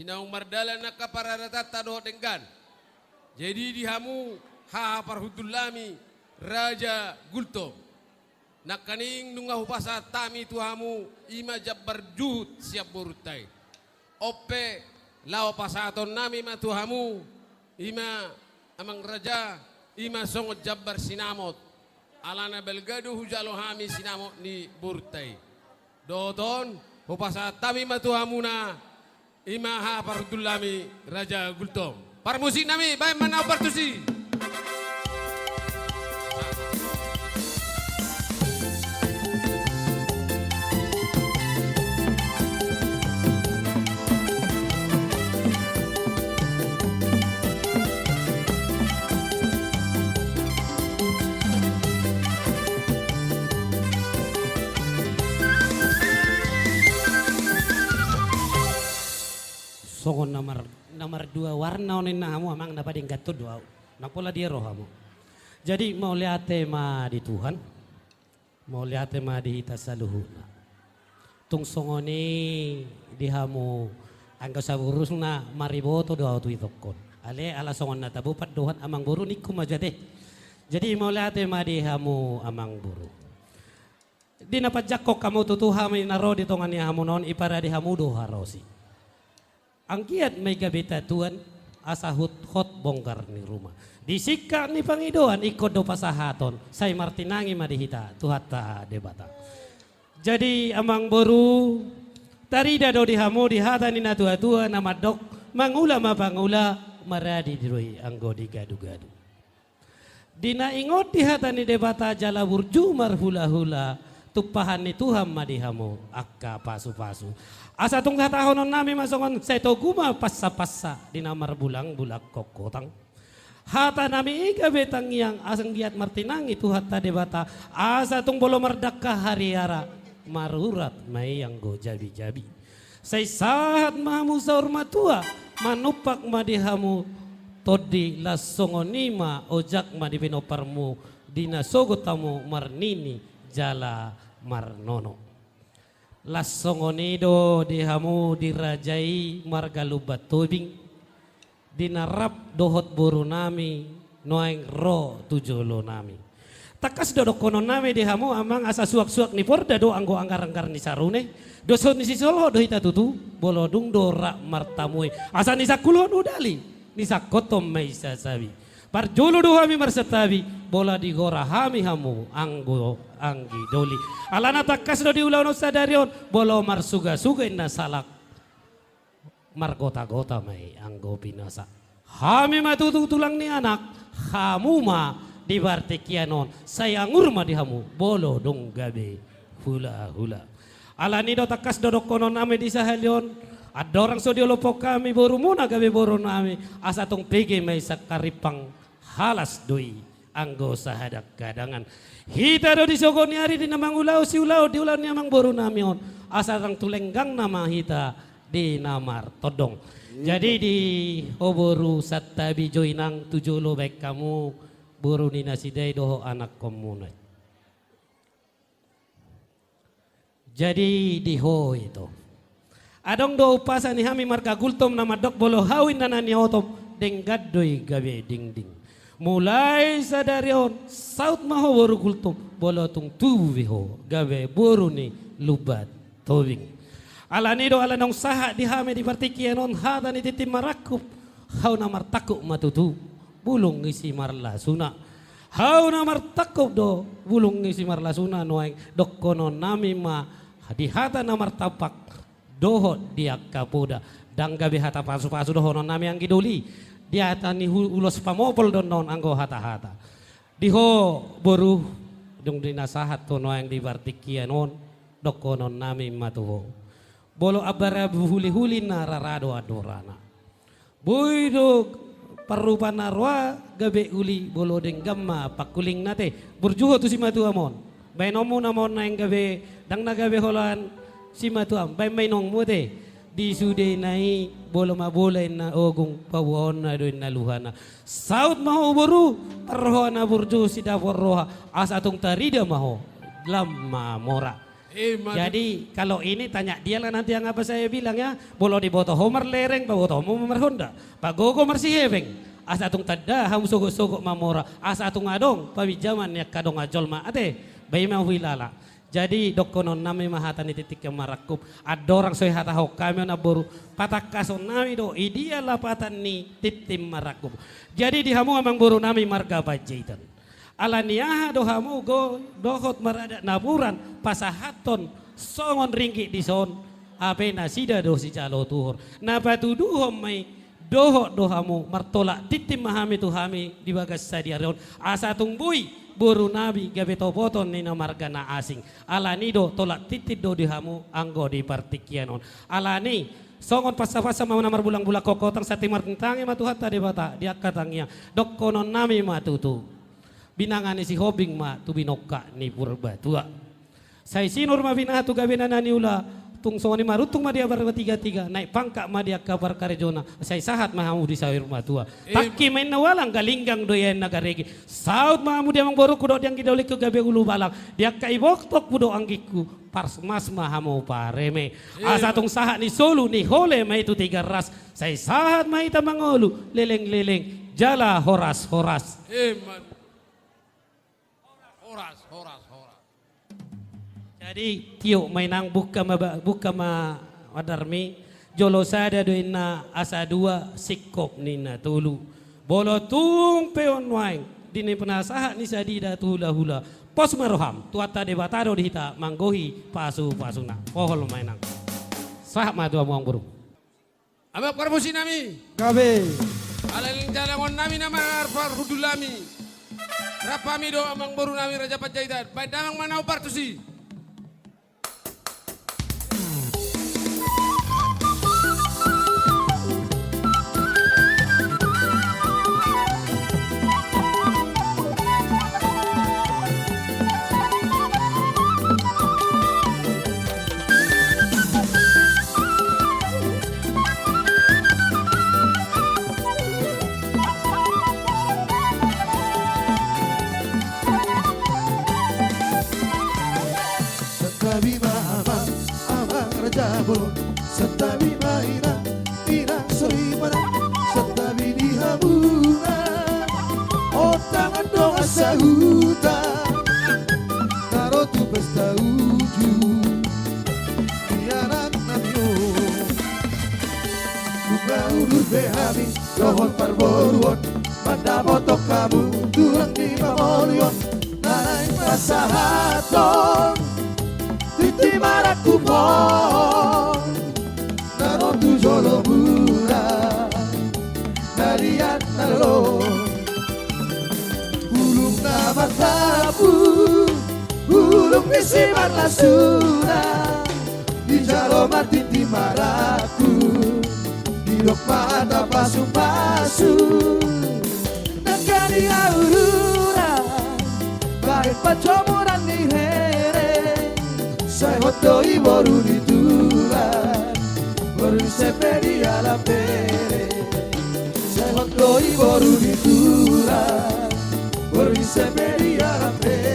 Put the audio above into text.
Inaung mardala na kapararatat tado tenggan. Jadi dihamu ha parhudulami Raja Gultom. Nakaning nunga hupasa tami tuhamu ima jabbar juhud siap burutai. Ope lao pasaton nami matuhamu ima amang raja ima songot jabbar sinamot. Alana belgadu hujalo hami sinamot ni burutai. Doton hupasa tami matuhamuna ima ha parhudulami Raja Gultom. Parmusik nami baik mana partusi. Songon nomor dua warna onin na hamu amang dapat ingkat tu dua nak pola dia roh hamu. Jadi mau lihat tema di Tuhan, mau lihat tema di hita saluhuna. Tung songoni di hamu angka saburus na mariboto doa tu itokon. Ale ala songon na tabupat dohan amang buru niku majate. Jadi mau lihat tema di hamu amang buru. Di napajak kamu tutuha may naro di tongan ni hamu non ipara di hamu doha rosi. Ang kiat may gabita tuan asa hot bongkar ni rumah. Disika ni pangidoan ikod do pasahaton say martinangi madihita tuhata debata. Jadi amang boru tarida do dihamu dihata ni natua-tua nama dok mangula mapangula maradi diroi anggo digadu-gadu. Dina ingot dihata ni debata jala burju marhula-hula tupahan ni Tuhan madihamu akka pasu-pasu. Asa tung tahun nami masongon saya toguma passa-passa di namar bulang-bulak kokotang. Hata nami iga betang yang asang giat martinang itu hatta debata. Asa tung bolo merdaka hariara marurat may yang go jabi-jabi. Say sahat mahamu saur matua manupak madihamu todi lasongonima ojak madipinoparmu dina sogotamu marnini jala marnono. Lasongonido dihamu dirajai marga lubat tubing dinarap dohot buru nami noeng ro tujolo nami takas dodok kono nami dihamu amang asa suak-suak ni porda do anggo anggar-anggar ni sarune doso ni sisolo do hita tutu bolodung do rak martamui asa ni sakulon udali ni sakotom may sasabi parjolo do hami marsetabi bola di gora hami hamu anggo anggi doli alana takas do diulau no sadarion bolo marsuga-suga inna salak margota-gota may anggo binasa hami matutu tulang ni anak hamu ma di bartekianon sayang urma di hamu bolo dong gabe hula-hula alani do takas do kono nami di sahalion ada orang so diolopok kami boru muna gabe boru nami asa tong pege may sakaripang halas doi anggo sahadak gadangan hita do disogoni hari di namang ulau si ulau di ulau ni amang boru namion asa rang tulenggang nama hita di namar todong. Jadi di oboru sattabi joinang tujulo baik kamu boru ni nasidai doho anak komunai. Jadi di ho itu adong do upasa ni hami marka gultom nama dok bolo hawin nanani otom denggadoi gabe ding ding. Mulai sadarion saut maho boru gultom bolo tung tubuh ho gabe boru ni lubat tobing. Alani do alanong saha dihame di partikianon hata ni titim marakup hau namar takuk matutu bulung ngisi marla suna hau namar takuk do bulung ngisi marla suna noeng dokkono nami ma di hata namar tapak doho dia kapoda dang gabe hata pasu-pasu doho non nami ang gidoli dia tani ulos pamopol don non anggo hata-hata diho boru dong dinasahat to noeng di partikianon dokkono nami matuho bolo abara huli-huli na rarado adorana. Boy do parupa narwa gabe uli bolo deng gamma pakuling nate burjuho tu si matu amon. Bay nomu namon na yang gabe dang na gabe holan si matu am. Bay may nong mute di sude nai bolo mabolay na ogong pawon na doon na luhana. Saut maho buru parho na burju si dapor roha asa tong tarida maho lamma mora. Jadi kalau ini tanya dia lah nanti yang apa saya bilang ya. Bolo di boto Homer lereng, pa boto Homer Honda. Pa gogo marsi heveng. Asa atung tada ham sogok-sogok mamora. Asa atung adong pabijaman ya kadong ajol ma ate. Bayi mau hilala. Jadi dokonon nami mahatan titik yang marakup. Ada orang soy hata hok kami na boru. Patak kason nami do idia lapatan ni titim marakup. Jadi di hamu amang boru nami marga bajaitan. Alaniaha dohamu go dohot marada naburan pasahaton songon ringgi di son ape nasida do si calo tuhur napatu duhom mai dohot dohamu martola titim mahami tuhami di bagas sadiaron asa tungbui buru nabi gabe topoton ni margana asing alani do tolak titit do dihamu anggo di partikianon alani songon pasa-pasa mau namar bulang-bulang kokotang satimar tentangi matuhat tadi bata dia katangnya dok konon nami matutu binangan si hobing ma tu binoka ni purba tua. Saya sinur ma binatu gabina nani ula tung soni marutung ma dia barba tiga naik pangkat ma dia kabar karejona. Saya sahat ma hamu di sawir ma tua. Taki main nawalang galinggang doyan nagaregi. Saud ma hamu dia mang boru kudo yang kidaulik ke gabe ulu balang. Dia kai boktok kudo anggiku pars mas ma hamu pareme. Asa tung sahat ni solu ni hole ma itu tiga ras. Saya sahat ma ita mangolu leleng-leleng jala horas-horas. Horas. Jadi tiok mainang buka ma wadarmi jolo sada doina asa dua sikop nina tulu bolo tung peon waing dini penasahat ni sadida tula hula pos maroham tuata debatado dihita manggohi pasuna pohol mainang sah ma tua muang burung Abang permusi nami Kabe. alaling jalangon nami nama arfar hudulami Rapami do amang baru nami Raja Panjaitan. Baik damang manau partusi. Setabi mainan inang solimana setabi di haburan otangan dong asa hutan taro tu pesta uju tianak namyo buka ulur behami dohon parboruon pada botok kamu durang di mamolion naik pasahaton titi maraku pon naron tu jolo mura narian nalo ulung nama tabu ulung isiman lasuna di jalo martiti maraku hidok mata pasu-pasu nagani aurura baik pacomoran ni here saya hotoi baru ditular baru sepedi ala pere saya hotoi baru ditular baru sepedi ala pere